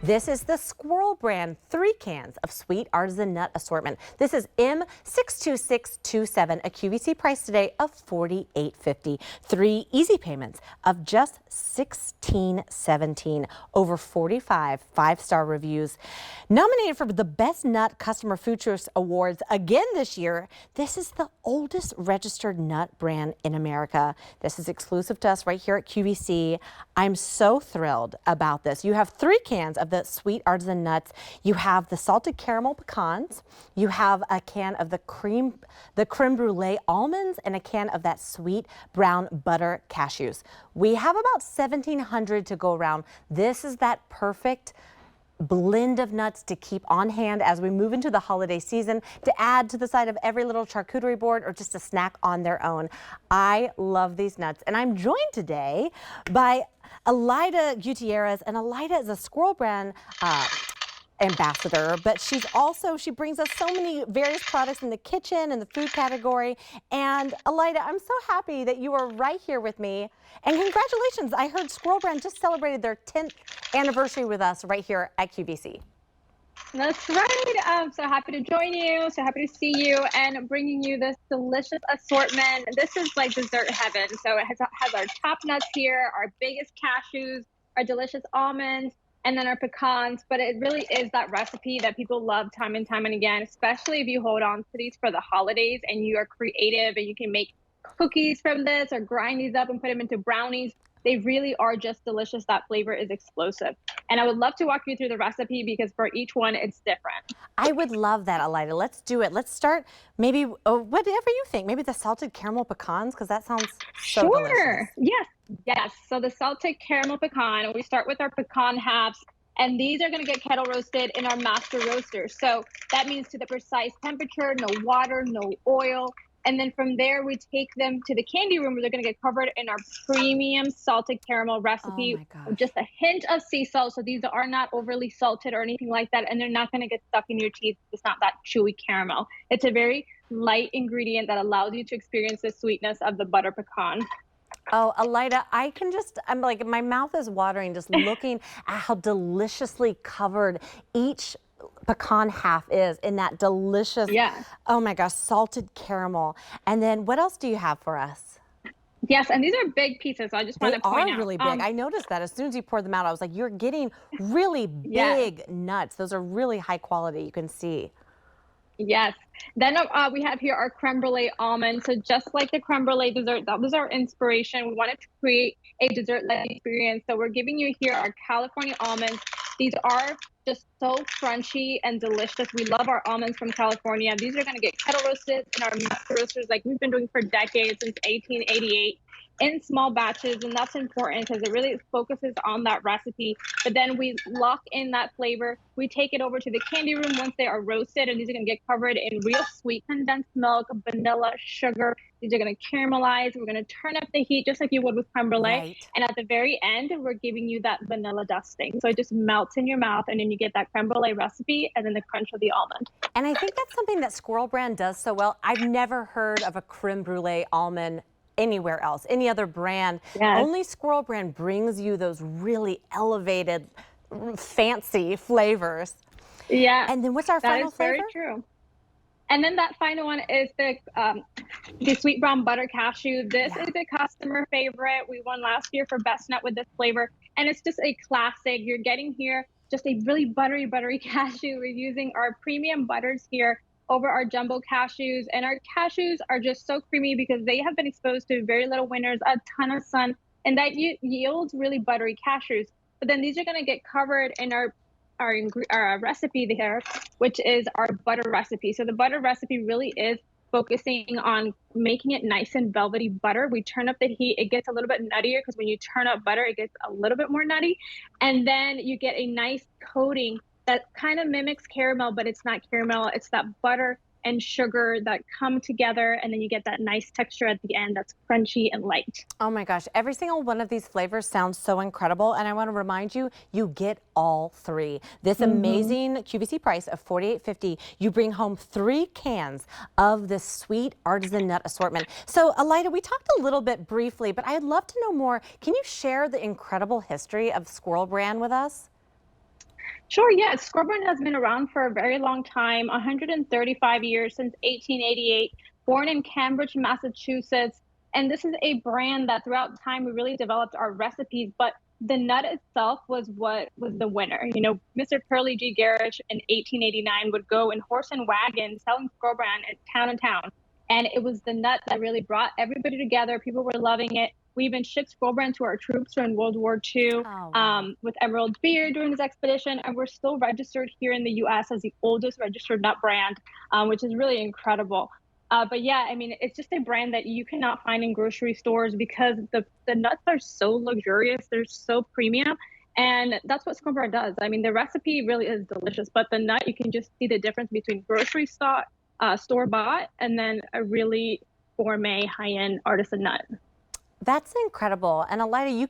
This is the Squirrel Brand 3 cans of sweet artisan nut assortment. This is M62627, a QVC price today of $48.50. 3 easy payments of just $16.17. Over 45 5-star reviews. Nominated for the Best Nut Customer Food Choice Awards again this year. This is the oldest registered nut brand in America. This is exclusive to us right here at QVC. I'm so thrilled about this. You have 3 cans of the sweet artisan nuts. You have the salted caramel pecans. You have a can of the creme brulee almonds and a can of that sweet brown butter cashews. We have about 1,700 to go around. This is that perfect blend of nuts to keep on hand as we move into the holiday season, to add to the side of every little charcuterie board or just a snack on their own. I love these nuts, and I'm joined today by Elida Gutierrez, and Elida is a Squirrel Brand ambassador, but she brings us so many various products in the kitchen and the food category. And Elida, I'm so happy that you are right here with me, and congratulations. I heard Squirrel Brand just celebrated their 10th anniversary with us right here at QVC. That's right. I'm so happy to join you, so happy to see you, and bringing you this delicious assortment. This is like dessert heaven. So it has our top nuts here, our biggest cashews, our delicious almonds, and then our pecans. But it really is that recipe that people love time and time and again, especially if you hold on to these for the holidays and you are creative and you can make cookies from this or grind these up and put them into brownies. They really are just delicious. That flavor is explosive. And I would love to walk you through the recipe because for each one, it's different. I would love that, Elida. Let's do it. Let's start maybe, whatever you think, maybe the salted caramel pecans, because that sounds so delicious. Yes. So the salted caramel pecan, we start with our pecan halves, and these are going to get kettle roasted in our master roaster. So that means to the precise temperature, no water, no oil. And then from there, we take them to the candy room where they're going to get covered in our premium salted caramel recipe with just a hint of sea salt. So these are not overly salted or anything like that. And they're not going to get stuck in your teeth. It's not that chewy caramel. It's a very light ingredient that allows you to experience the sweetness of the butter pecan. Oh, Elida, I'm like, my mouth is watering just looking at how deliciously covered each pecan half is in that delicious, oh my gosh, salted caramel. And then what else do you have for us? Yes, and these are big pieces. So I just want to point out. They are really big. I noticed that as soon as you poured them out, I was like, you're getting really big nuts. Those are really high quality. You can see. Yes. Then we have here our creme brulee almonds. So just like the creme brulee dessert, that was our inspiration. We wanted to create a dessert-like experience. So we're giving you here our California almonds. These are just so crunchy and delicious. We love our almonds from California. These are going to get kettle roasted in our master roasters like we've been doing for decades, since 1888. In small batches, and that's important because it really focuses on that recipe. But then we lock in that flavor. We take it over to the candy room once they are roasted, and these are going to get covered in real sweet condensed milk, vanilla, sugar. These are going to caramelize. We're going to turn up the heat just like you would with creme brulee. And at the very end, we're giving you that vanilla dusting. So it just melts in your mouth, and then you get that creme brulee recipe and then the crunch of the almond. And I think that's something that Squirrel Brand does so well. I've never heard of a creme brulee almond anywhere else, any other brand. Only Squirrel Brand brings you those really elevated, fancy flavors. Yeah. And then what's our final flavor? That is very true. And then that final one is the sweet brown butter cashew. This is a customer favorite. We won last year for Best Nut with this flavor. And it's just a classic. You're getting here just a really buttery cashew. We're using our premium butters here over our jumbo cashews, and our cashews are just so creamy because they have been exposed to very little winters, a ton of sun, and that yields really buttery cashews. But then these are going to get covered in our recipe there, which is our butter recipe. So the butter recipe really is focusing on making it nice and velvety butter. We turn up the heat. It gets a little bit nuttier because when you turn up butter, it gets a little bit more nutty, and then you get a nice coating that kind of mimics caramel, but it's not caramel. It's that butter and sugar that come together, and then you get that nice texture at the end that's crunchy and light. Oh my gosh, every single one of these flavors sounds so incredible, and I want to remind you, you get all 3. This amazing QVC price of $48.50. You bring home 3 cans of this sweet artisan nut assortment. So Elida, we talked a little bit briefly, but I'd love to know more. Can you share the incredible history of Squirrel Brand with us? Sure, yes. Squirrel Brand has been around for a very long time, 135 years since 1888, born in Cambridge, Massachusetts. And this is a brand that throughout time we really developed our recipes, but the nut itself was what was the winner. You know, Mr. Curly G. Garrett in 1889 would go in horse and wagon selling Squirrel Brand in town and town. And it was the nut that really brought everybody together. People were loving it. We even shipped Squirrel Brand to our troops during World War II Oh, wow. with Emerald Beer during this expedition, and we're still registered here in the U.S. as the oldest registered nut brand, which is really incredible. But yeah, I mean, it's just a brand that you cannot find in grocery stores because the nuts are so luxurious, they're so premium, and that's what Squirrel Brand does. I mean, the recipe really is delicious, but the nut, you can just see the difference between grocery store bought and then a really gourmet high end artisan nut. That's incredible. And Elida, you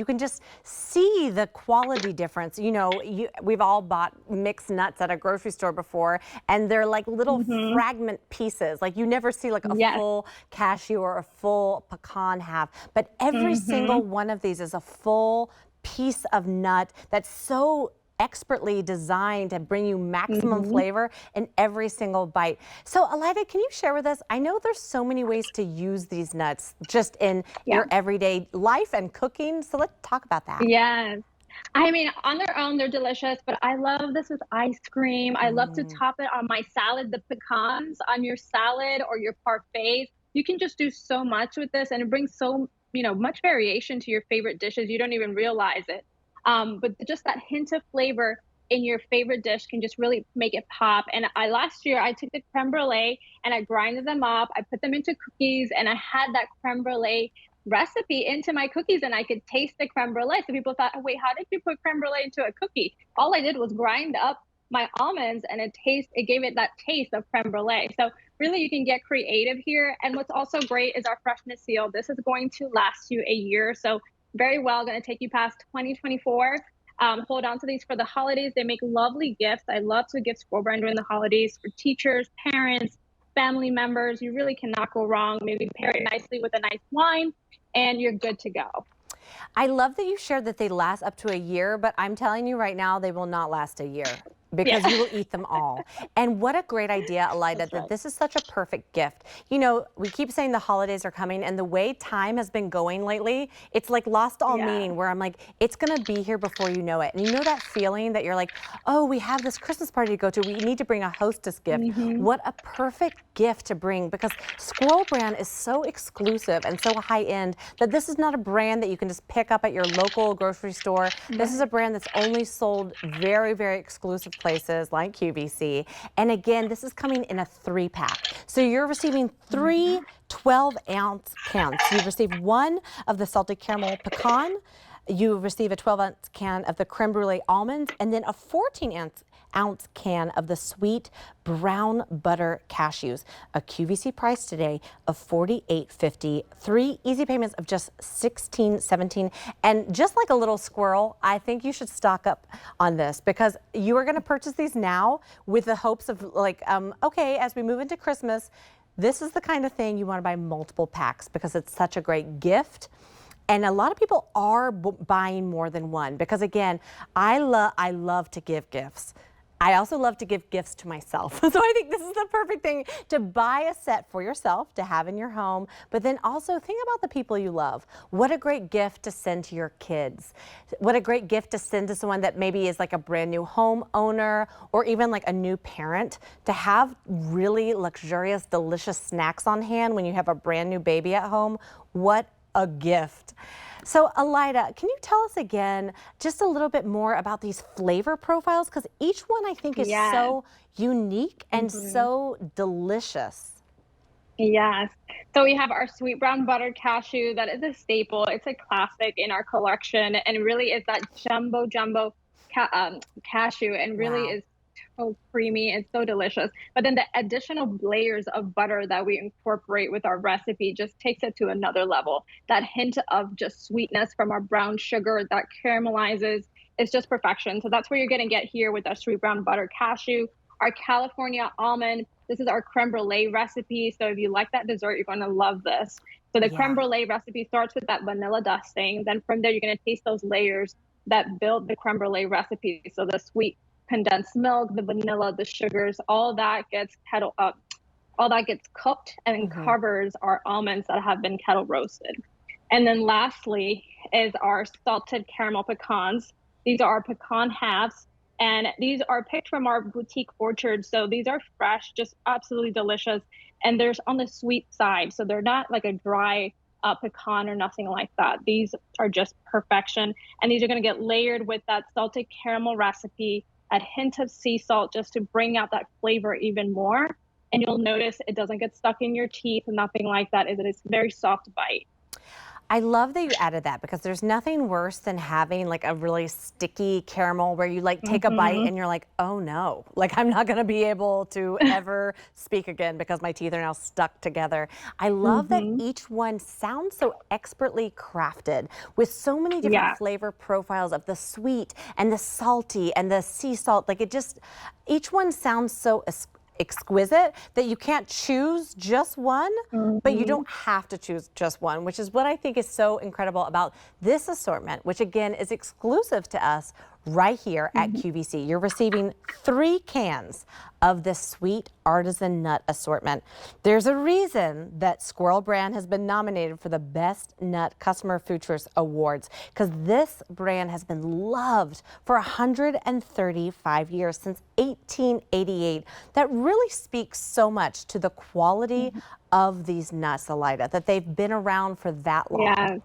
can just see the quality difference. You know, we've all bought mixed nuts at a grocery store before, and they're like little Hmm. fragment pieces. Like you never see like a Yes. full cashew or a full pecan half, but every Hmm. single one of these is a full piece of nut that's so expertly designed to bring you maximum Hmm. flavor in every single bite. So Elida, can you share with us, I know there's so many ways to use these nuts just in Yeah. your everyday life and cooking. So let's talk about that. Yes. I mean, on their own, they're delicious, but I love this with ice cream. I love to Mm. top it on my salad, the pecans on your salad or your parfaits. You can just do so much with this, and it brings so, much variation to your favorite dishes. You don't even realize it. But just that hint of flavor in your favorite dish can just really make it pop. And last year I took the creme brulee and I grinded them up. I put them into cookies, and I had that creme brulee recipe into my cookies, and I could taste the creme brulee. So people thought, oh, wait, how did you put creme brulee into a cookie? All I did was grind up my almonds, and it gave it that taste of creme brulee. So really you can get creative here. And what's also great is our freshness seal. This is going to last you a year. So very well going to take you past 2024. Hold on to these for the holidays. They make lovely gifts. I love to gift Squirrel Brand during the holidays for teachers, parents, family members. You really cannot go wrong. Maybe pair it nicely with a nice wine, and you're good to go. I love that you shared that they last up to a year, but I'm telling you right now, they will not last a year because Yeah, you will eat them all. And what a great idea, Elida, that's that right. this is such a perfect gift. You know, we keep saying the holidays are coming, and the way time has been going lately, it's like lost all Yeah. meaning where I'm like, it's gonna be here before you know it. And you know that feeling that you're like, oh, we have this Christmas party to go to. We need to bring a hostess gift. Hmm. What a perfect gift to bring because Squirrel Brand is so exclusive and so high end that this is not a brand that you can just pick up at your local grocery store. This is a Right. brand that's only sold very, very exclusive places like QVC. And again, this is coming in a 3-pack. So you're receiving three 12-ounce cans. You receive one of the salted caramel pecan, you receive a 12-ounce can of the creme brulee almonds, and then a 14-ounce can of the sweet brown butter cashews. A QVC price today of $48.50. 3 easy payments of just $16.17. And just like a little squirrel, I think you should stock up on this because you are going to purchase these now with the hopes of like, okay, as we move into Christmas, this is the kind of thing you want to buy multiple packs because it's such a great gift. And a lot of people are buying more than one because again, I love to give gifts. I also love to give gifts to myself. So I think this is the perfect thing to buy a set for yourself to have in your home, but then also think about the people you love. What a great gift to send to your kids. What a great gift to send to someone that maybe is like a brand new home owner or even like a new parent to have really luxurious, delicious snacks on hand when you have a brand new baby at home. What a gift. So Elida, can you tell us again just a little bit more about these flavor profiles? Because each one I think is Yes. so unique and Hmm. so delicious. Yes. So we have our sweet brown butter cashew. That is a staple. It's a classic in our collection, and really is that jumbo cashew, and really Wow. is so creamy and so delicious. But then the additional layers of butter that we incorporate with our recipe just takes it to another level. That hint of just sweetness from our brown sugar that caramelizes is just perfection. So that's what you're going to get here with our sweet brown butter cashew, our California almond. This is our creme brulee recipe. So if you like that dessert, you're going to love this. So the creme Yeah. brulee recipe starts with that vanilla dusting. Then from there, you're going to taste those layers that build the creme brulee recipe. So the sweet condensed milk, the vanilla, the sugars, all that gets all that gets cooked and covers our almonds that have been kettle roasted. And then lastly is our salted caramel pecans. These are our pecan halves, and these are picked from our boutique orchard. So these are fresh, just absolutely delicious. And they're on the sweet side. So they're not like a dry pecan or nothing like that. These are just perfection. And these are going to get layered with that salted caramel recipe, a hint of sea salt just to bring out that flavor even more. And you'll notice it doesn't get stuck in your teeth, nothing like that. It is very soft bite. I love that you added that, because there's nothing worse than having like a really sticky caramel where you like take a bite and you're like, oh no, like I'm not gonna be able to ever speak again because my teeth are now stuck together. I love that each one sounds so expertly crafted with so many different flavor profiles of the sweet and the salty and the sea salt. Like it just, each one sounds so exquisite that you can't choose just one, but you don't have to choose just one, which is what I think is so incredible about this assortment, which again is exclusive to us right here at QVC. You're receiving 3 cans of this sweet artisan nut assortment. There's a reason that Squirrel Brand has been nominated for the Best Nut Customer Food Choice Awards, because this brand has been loved for 135 years, since 1888. That really speaks so much to the quality of these nuts, Elida, that they've been around for that long. Yeah.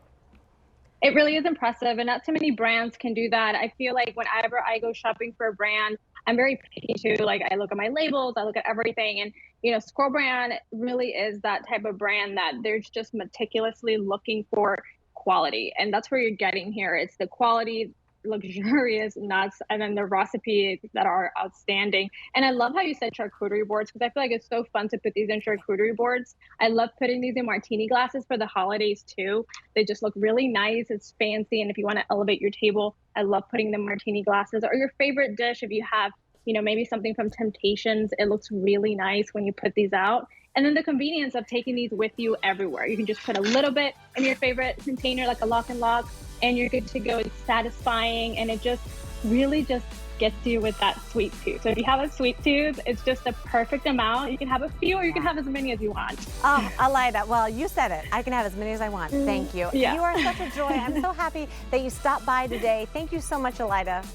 It really is impressive, and not too many brands can do that. I feel like whenever I go shopping for a brand, I'm very picky too. Like I look at my labels, I look at everything, and you know, Squirrel Brand really is that type of brand that there's just meticulously looking for quality, and that's where you're getting here. It's the quality, luxurious nuts, and then the recipes that are outstanding. And I love how you said charcuterie boards, because I feel like it's so fun to put these in charcuterie boards. I love putting these in martini glasses for the holidays too. They just look really nice. It's fancy, and if you want to elevate your table, I love putting them in martini glasses. Or your favorite dish, if you have, you know, maybe something from Temptations, it looks really nice when you put these out. And then the convenience of taking these with you everywhere. You can just put a little bit in your favorite container, like a lock and lock, and you're good to go. It's satisfying, and it just really just gets you with that sweet tooth. So if you have a sweet tooth, it's just the perfect amount. You can have a few, or you can have as many as you want. Oh, Elida, well, you said it. I can have as many as I want. Thank you. Yeah. You are such a joy. I'm so happy that you stopped by today. Thank you so much, Elida.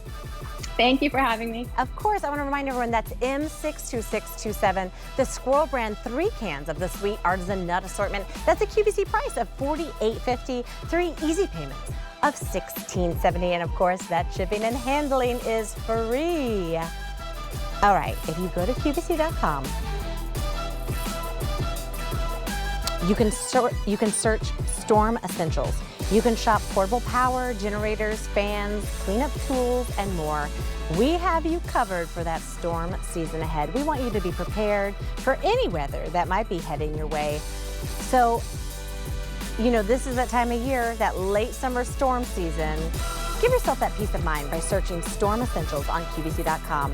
Thank you for having me. Of course, I want to remind everyone that's M62627, the Squirrel Brand 3 cans of the sweet artisan nut assortment. That's a QVC price of $48.50, 3 easy payments of $16.70, and of course, that shipping and handling is free. All right, if you go to QVC.com, you can search Storm Essentials. You can shop portable power, generators, fans, cleanup tools, and more. We have you covered for that storm season ahead. We want you to be prepared for any weather that might be heading your way. So, you know, this is that time of year, that late summer storm season. Give yourself that peace of mind by searching Storm Essentials on QVC.com.